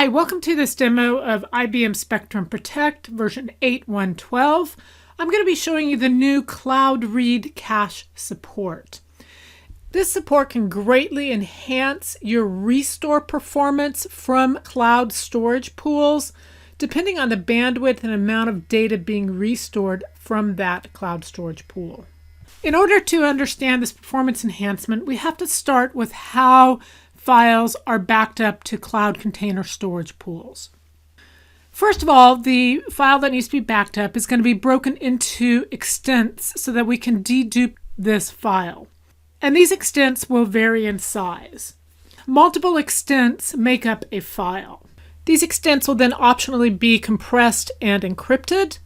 Hi, welcome to this demo of IBM Spectrum Protect version 8.1.12. I'm going to be showing you the new Cloud Read Cache support. This support can greatly enhance your restore performance from cloud storage pools, depending on the bandwidth and amount of data being restored from that cloud storage pool. In order to understand this performance enhancement, we have to start with how files are backed up to cloud container storage pools. First of all, the file that needs to be backed up is going to be broken into extents so that we can dedupe this file. And these extents will vary in size. Multiple extents make up a file. These extents will then optionally be compressed and encrypted.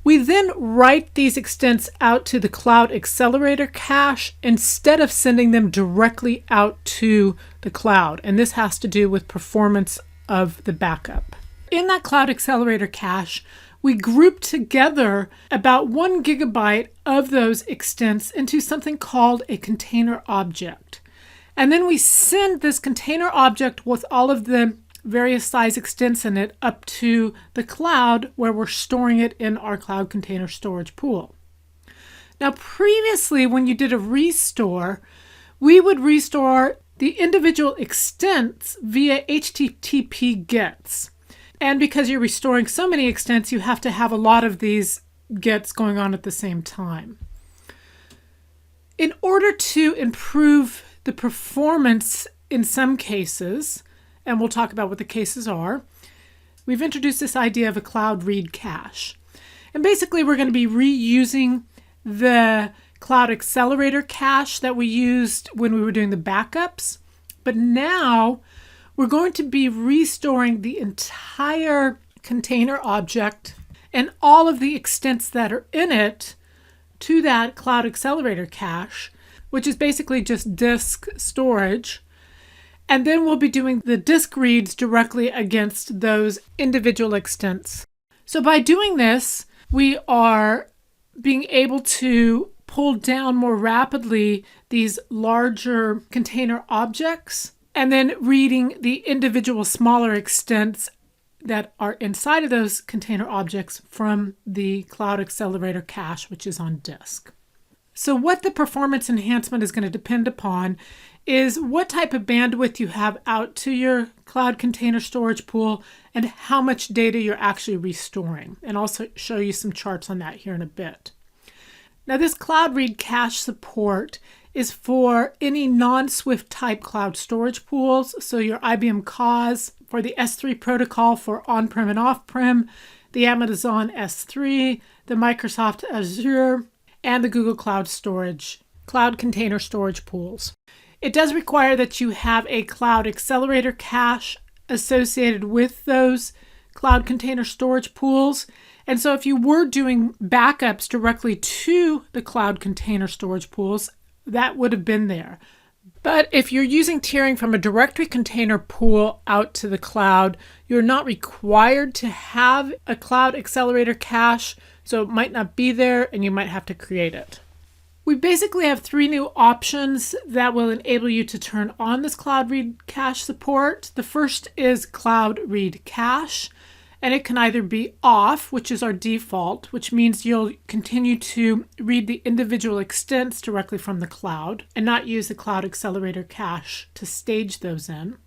We then write these extents out to the Cloud Accelerator cache instead of sending them directly out to the cloud. And this has to do with performance of the backup. In that Cloud Accelerator cache, we group together about 1 gigabyte of those extents into something called a container object. And then we send this container object with all of the various size extents in it up to the cloud where we're storing it in our cloud container storage pool. Now previously, when you did a restore, we would restore the individual extents via HTTP GETs. And because you're restoring so many extents, you have to have a lot of these GETs going on at the same time. In order to improve the performance in some cases, and we'll talk about what the cases are, we've introduced this idea of a Cloud Read Cache. And basically we're going to be reusing the Cloud Accelerator cache that we used when we were doing the backups. But now we're going to be restoring the entire container object and all of the extents that are in it to that Cloud Accelerator cache, which is basically just disk storage. And then we'll be doing the disk reads directly against those individual extents. So by doing this, we are being able to pull down more rapidly these larger container objects and then reading the individual smaller extents that are inside of those container objects from the Cloud Accelerator cache, which is on disk. So what the performance enhancement is going to depend upon is what type of bandwidth you have out to your cloud container storage pool and how much data you're actually restoring. And I'll also show you some charts on that here in a bit. Now this Cloud Read Cache support is for any non-Swift type cloud storage pools. So your IBM COS for the S3 protocol for on-prem and off-prem, the Amazon S3, the Microsoft Azure, and the Google Cloud Storage, cloud container storage pools. It does require that you have a Cloud Accelerator cache associated with those cloud container storage pools. And so if you were doing backups directly to the cloud container storage pools, that would have been there. But if you're using tiering from a directory container pool out to the cloud, you're not required to have a Cloud Accelerator cache, so it might not be there and you might have to create it. We basically have 3 new options that will enable you to turn on this Cloud Read Cache support. The first is Cloud Read Cache, and it can either be off, which is our default, which means you'll continue to read the individual extents directly from the cloud and not use the Cloud Accelerator cache to stage those in.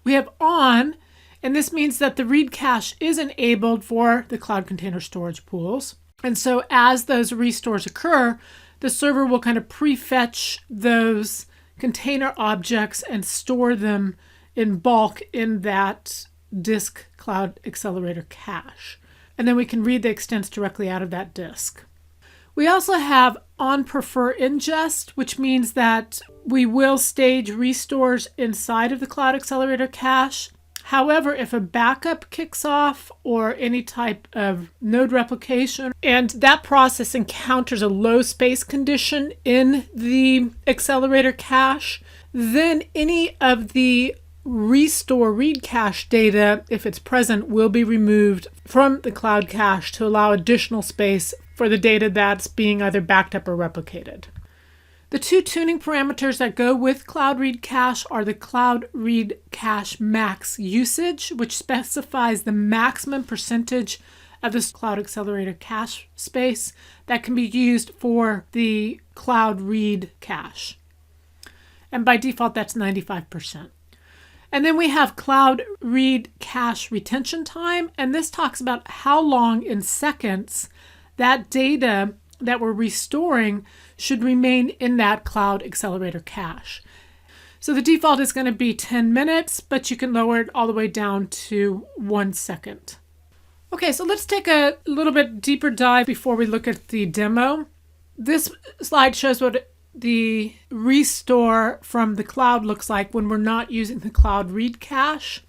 We have on, and this means that the read cache is enabled for the cloud container storage pools. And so as those restores occur, the server will kind of prefetch those container objects and store them in bulk in that disk Cloud Accelerator cache. And then we can read the extents directly out of that disk. We also have on prefer ingest, which means that we will stage restores inside of the Cloud Accelerator cache. However, if a backup kicks off or any type of node replication and that process encounters a low space condition in the accelerator cache, then any of the restore read cache data, if it's present, will be removed from the cloud cache to allow additional space for the data that's being either backed up or replicated. The two tuning parameters that go with CloudReadCache are the CloudReadCacheMaxUsage, which specifies the maximum percentage of this Cloud Accelerator cache space that can be used for the Cloud Read cache. And by default, that's 95%. And then we have Cloud Read Cache Retention Time, and this talks about how long in seconds that data that we're restoring should remain in that Cloud Accelerator cache. So the default is going to be 10 minutes, but you can lower it all the way down to 1 second. Okay, so let's take a little bit deeper dive before we look at the demo. This slide shows what the restore from the cloud looks like when we're not using the Cloud Read cache.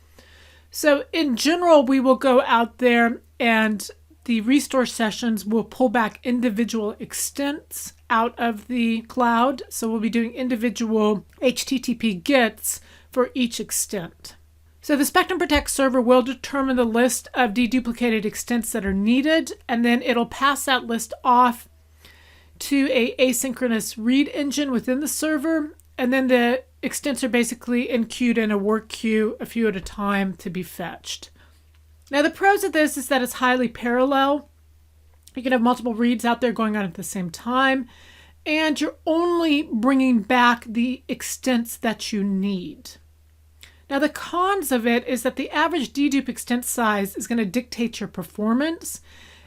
So in general, we will go out there and the restore sessions will pull back individual extents out of the cloud. So we'll be doing individual HTTP GETs for each extent. So the Spectrum Protect server will determine the list of deduplicated extents that are needed, and then it'll pass that list off to an asynchronous read engine within the server, and then the extents are basically enqueued in a work queue a few at a time to be fetched. Now the pros of this is that it's highly parallel. You can have multiple reads out there going on at the same time, and you're only bringing back the extents that you need. Now the cons of it is that the average dedupe extent size is going to dictate your performance.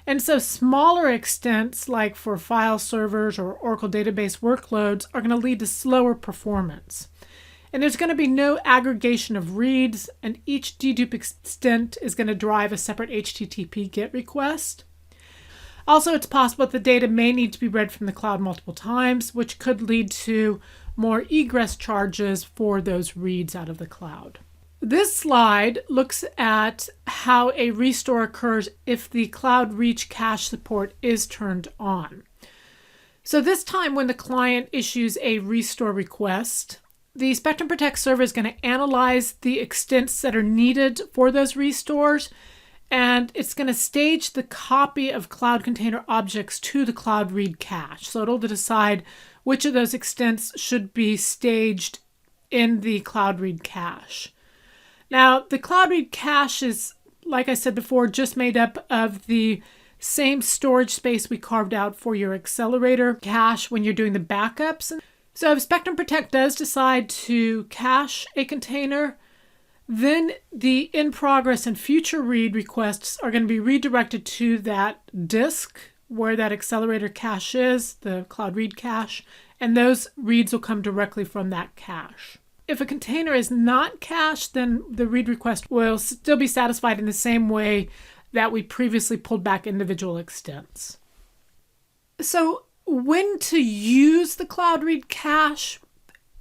And so smaller extents, like for file servers or Oracle database workloads, are going to lead to slower performance. And there's going to be no aggregation of reads, and each dedupe extent is going to drive a separate HTTP GET request. Also, it's possible that the data may need to be read from the cloud multiple times, which could lead to more egress charges for those reads out of the cloud. This slide looks at how a restore occurs if the Cloud Reach cache support is turned on. So this time when the client issues a restore request, the Spectrum Protect server is going to analyze the extents that are needed for those restores, and it's going to stage the copy of Cloud Container Objects to the Cloud Read cache. So it'll decide which of those extents should be staged in the Cloud Read cache. Now, the Cloud Read cache is, like I said before, just made up of the same storage space we carved out for your accelerator cache when you're doing the backups. So if Spectrum Protect does decide to cache a container, then the in-progress and future read requests are going to be redirected to that disk where that accelerator cache is, the Cloud Read cache, and those reads will come directly from that cache. If a container is not cached, then the read request will still be satisfied in the same way that we previously pulled back individual extents. So when to use the Cloud Read cache?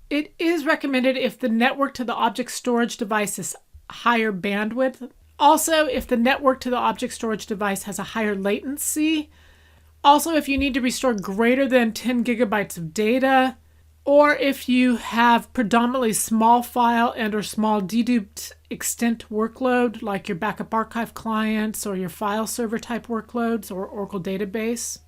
It is recommended if the network to the object storage device is higher bandwidth. Also, if the network to the object storage device has a higher latency. Also, if you need to restore greater than 10 gigabytes of data, or if you have predominantly small file and or small deduped extent workload, like your backup archive clients or your file server type workloads or Oracle database.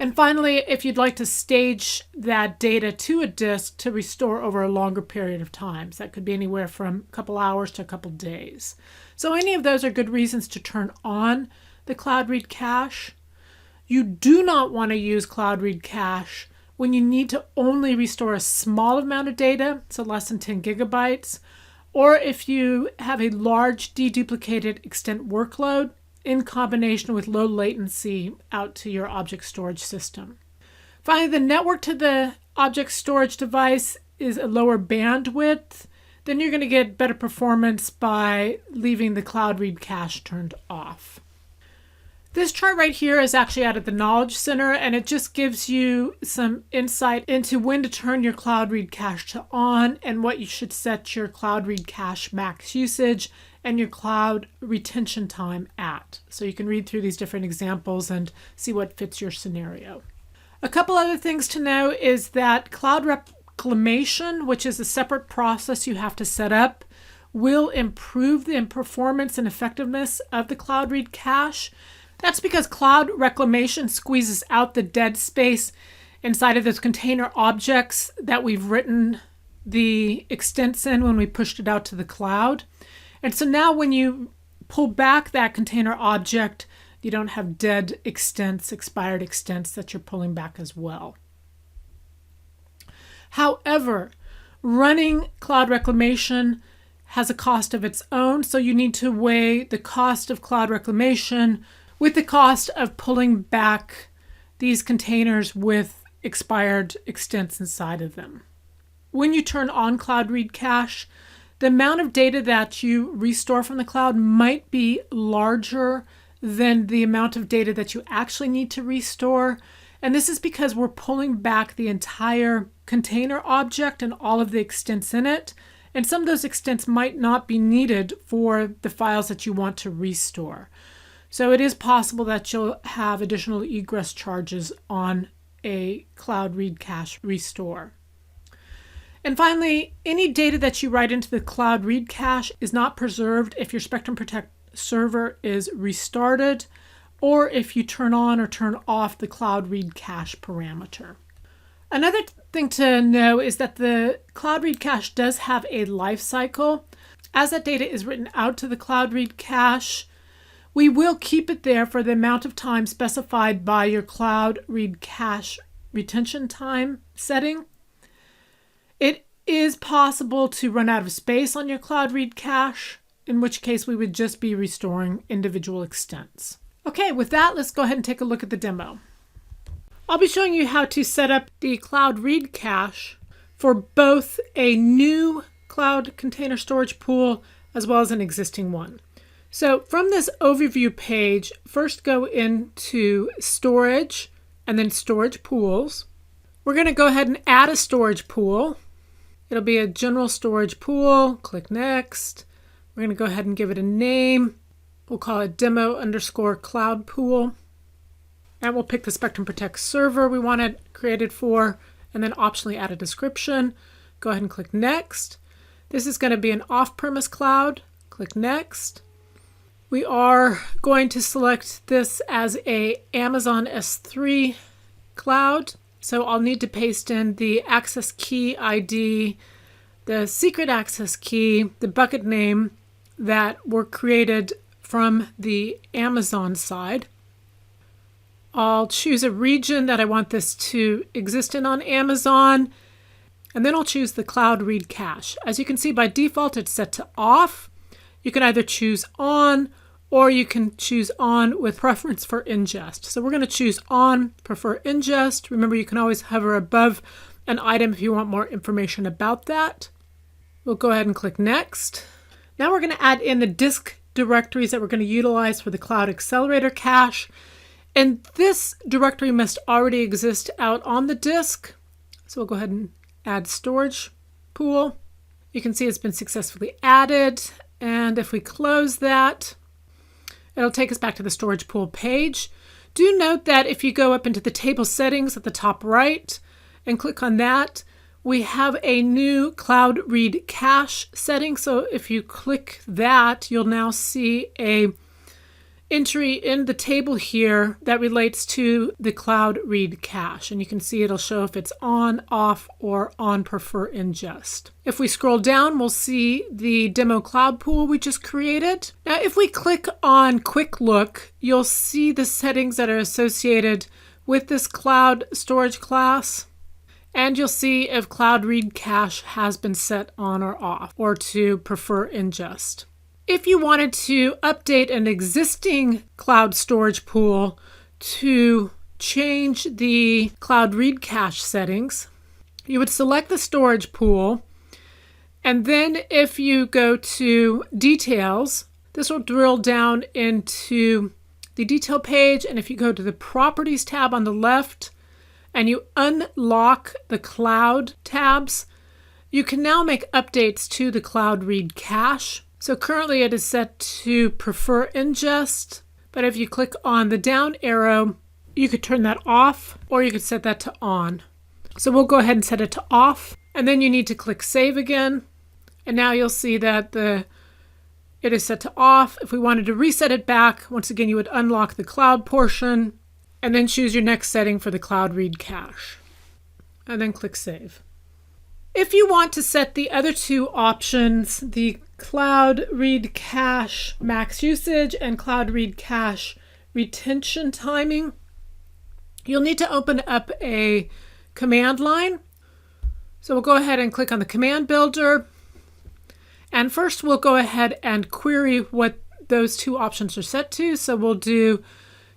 And finally, if you'd like to stage that data to a disk to restore over a longer period of time. So that could be anywhere from a couple hours to a couple days. So any of those are good reasons to turn on the Cloud Read cache. You do not want to use Cloud Read cache when you need to only restore a small amount of data, so less than 10 gigabytes, or if you have a large deduplicated extent workload in combination with low latency out to your object storage system. Finally, the network to the object storage device is a lower bandwidth, then you're going to get better performance by leaving the Cloud Read cache turned off. This chart right here is actually out at the Knowledge Center, and it just gives you some insight into when to turn your Cloud Read cache to on and what you should set your Cloud Read cache max usage and your cloud retention time at. So you can read through these different examples and see what fits your scenario. A couple other things to know is that cloud reclamation, which is a separate process you have to set up, will improve the performance and effectiveness of the Cloud Read cache. That's because cloud reclamation squeezes out the dead space inside of those container objects that we've written the extents in when we pushed it out to the cloud. And so now when you pull back that container object, you don't have dead extents, expired extents that you're pulling back as well. However, running Cloud Reclamation has a cost of its own, so you need to weigh the cost of Cloud Reclamation with the cost of pulling back these containers with expired extents inside of them. When you turn on Cloud Read Cache, the amount of data that you restore from the cloud might be larger than the amount of data that you actually need to restore. And this is because we're pulling back the entire container object and all of the extents in it. And some of those extents might not be needed for the files that you want to restore. So it is possible that you'll have additional egress charges on a Cloud Read Cache restore. And finally, any data that you write into the Cloud Read Cache is not preserved if your Spectrum Protect server is restarted, or if you turn on or turn off the Cloud Read Cache parameter. Another thing to know is that the Cloud Read Cache does have a life cycle. As that data is written out to the Cloud Read Cache, we will keep it there for the amount of time specified by your Cloud Read Cache retention time setting. It is possible to run out of space on your Cloud Read Cache, in which case we would just be restoring individual extents. Okay, with that, let's go ahead and take a look at the demo. I'll be showing you how to set up the Cloud Read Cache for both a new cloud container storage pool as well as an existing one. So from this overview page, first go into Storage and then Storage Pools. We're going to go ahead and add a storage pool. It'll be a general storage pool. Click Next. We're going to go ahead and give it a name. We'll call it demo_cloud pool. And we'll pick the Spectrum Protect server we want it created for, and then optionally add a description. Go ahead and click Next. This is going to be an off-premise cloud. Click Next. We are going to select this as a Amazon S3 cloud. So I'll need to paste in the access key ID, the secret access key, the bucket name that were created from the Amazon side. I'll choose a region that I want this to exist in on Amazon, and then I'll choose the Cloud Read Cache. As you can see, by default, it's set to off. You can either choose on, or you can choose on with preference for ingest. So we're going to choose on, prefer ingest. Remember, you can always hover above an item if you want more information about that. We'll go ahead and click Next. Now we're going to add in the disk directories that we're going to utilize for the Cloud Accelerator Cache. And this directory must already exist out on the disk. So we'll go ahead and add storage pool. You can see it's been successfully added. And if we close that, it'll take us back to the storage pool page. Do note that if you go up into the table settings at the top right and click on that, we have a new Cloud Read Cache setting. So if you click that, you'll now see a entry in the table here that relates to the Cloud Read Cache. And you can see it'll show if it's on, off, or on prefer ingest. If we scroll down, we'll see the demo cloud pool we just created. Now, if we click on Quick Look, you'll see the settings that are associated with this cloud storage class. And you'll see if Cloud Read Cache has been set on or off, or to prefer ingest. If you wanted to update an existing cloud storage pool to change the Cloud Read Cache settings, you would select the storage pool, and then if you go to Details, this will drill down into the detail page, and if you go to the Properties tab on the left and you unlock the Cloud tabs, you can now make updates to the Cloud Read Cache. So currently it is set to prefer ingest, but if you click on the down arrow, you could turn that off, or you could set that to on. So we'll go ahead and set it to off, and then you need to click Save again. And now you'll see that it is set to off. If we wanted to reset it back, once again, you would unlock the cloud portion, and then choose your next setting for the Cloud Read Cache. and then click Save. If you want to set the other two options, the Cloud Read Cache max usage and Cloud Read Cache retention timing, you'll need to open up a command line. So we'll go ahead and click on the command builder. And first we'll go ahead and query what those two options are set to. So we'll do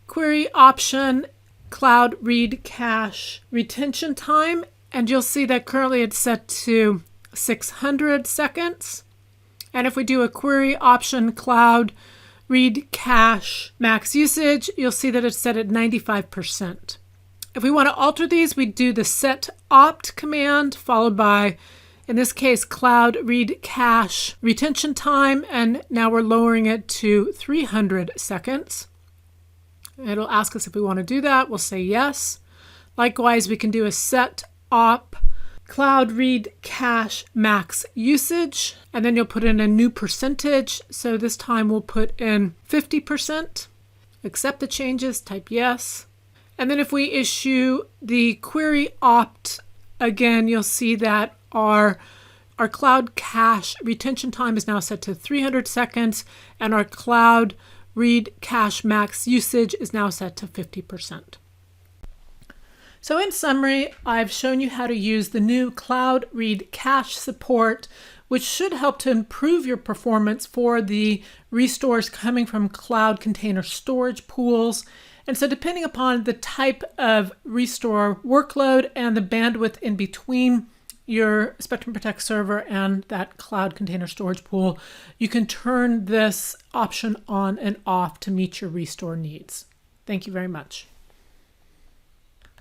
query option Cloud Read Cache retention time. And you'll see that currently it's set to 600 seconds. And if we do a query option Cloud Read Cache max usage, you'll see that it's set at 95%. If we want to alter these, we do the set opt command followed by, in this case, Cloud Read Cache retention time, and now we're lowering it to 300 seconds. It'll ask us if we want to do that. We'll say yes. Likewise, we can do a set op Cloud Read Cache max usage, and then you'll put in a new percentage. So this time we'll put in 50%. Accept the changes, type yes. And then if we issue the query opt, again, you'll see that our Cloud Cache retention time is now set to 300 seconds, and our Cloud Read Cache max usage is now set to 50%. So in summary, I've shown you how to use the new Cloud Read Cache support, which should help to improve your performance for the restores coming from cloud container storage pools. And so depending upon the type of restore workload and the bandwidth in between your Spectrum Protect server and that cloud container storage pool, you can turn this option on and off to meet your restore needs. Thank you very much.